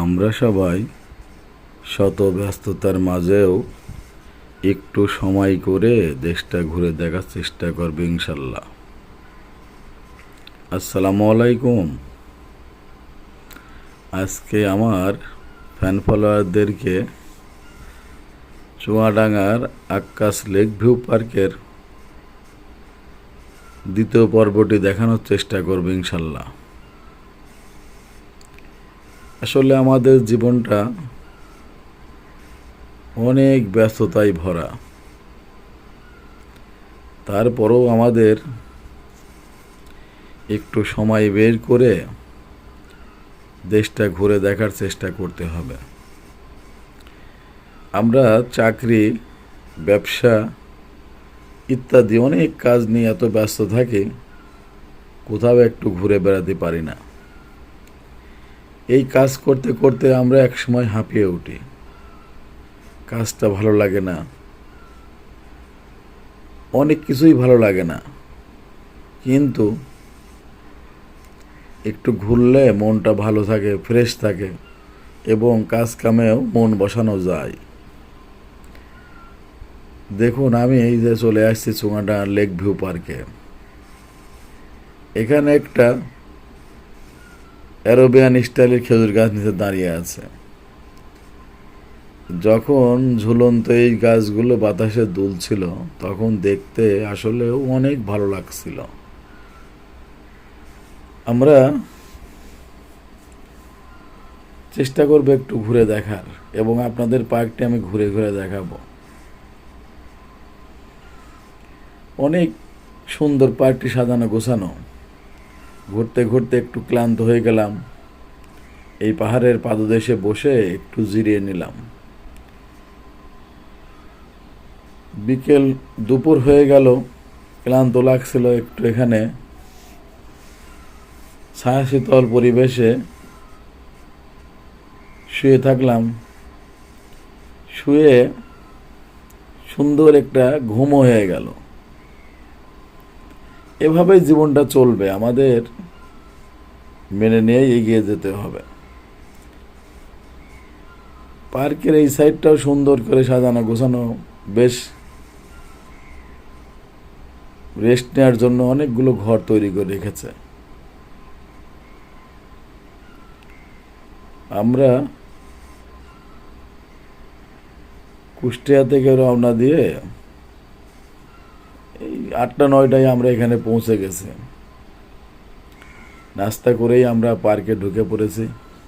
আমরা সবাই শত ব্যস্ততার মাঝেও একটু সময় করে দেশটা ঘুরে দেখার চেষ্টা করবে ইনশাল্লাহ। আসসালামু আলাইকুম। আজকে আমার ফ্যান ফলোয়ারদেরকে চুয়াডাঙ্গার আক্কাস লেক ভিউ পার্কের দ্বিতীয় পর্বটি দেখানোর চেষ্টা করবে ইনশাল্লাহ। আসলে আমাদের জীবনটা অনেক ব্যস্ততায় ভরা, তারপরেও আমাদের একটু সময় বের করে দেশটা ঘুরে দেখার চেষ্টা করতে হবে। আমরা চাকরি, ব্যবসা ইত্যাদি অনেক কাজ নিয়ে এত ব্যস্ত থাকি, কোথাও একটু ঘুরে বেড়াতে পারি না। এই কাজ করতে করতে আমরা একসময় হাঁপিয়ে উঠি, কাজটা ভালো লাগে না, অনেক কিছুই ভালো লাগে না, কিন্তু একটু ঘুরলে মনটা ভালো থাকে, ফ্রেশ থাকে এবং কাজ কামেও মন বসানো যায়। দেখুন, আমি এই যে চলে আসছি চুয়াডাঙ্গা লেক ভিউ পার্কে। এখানে একটা অ্যারোবিয়ান স্টাইলের খেজুর গাছ নিচে দাঁড়িয়ে আছে। যখন ঝুলন্ত এই গাছগুলো বাতাসে দুলছিল তখন দেখতে আসলেও অনেক ভালো লাগছিল। আমরা চেষ্টা করব একটু ঘুরে দেখার, এবং আপনাদের পার্কটি আমি ঘুরে ঘুরে দেখাবো। অনেক সুন্দর পার্কটি সাজানো গোছানো। ঘুরতে ঘুরতে একটু ক্লান্ত হয়ে গেলাম, এই পাহাড়ের পাদদেশে বসে একটু জিরিয়ে নিলাম। বিকেল দুপুর হয়ে গেল, ক্লান্ত লাগছিল একটু এখানে ছায়া শীতল পরিবেশে শুয়ে থাকলাম। শুয়ে সুন্দর একটা ঘুমও হয়ে গেল। এভাবেই জীবনটা চলবে, আমাদের মেনে নিয়ে এগিয়ে যেতে হবে। পার্কের এই সাইডটাও সুন্দর করে সাজানো গোছানো, বেশ রেস্ট নেওয়ার জন্য অনেকগুলো ঘর তৈরি করে রেখেছে। আমরা কুষ্টিয়া থেকে রওনা দিয়ে এই 8টা-9টায় আমরা এখানে পৌঁছে গেছি। নাস্তা করেই আমরা পার্কে ঢুকে পড়েছি।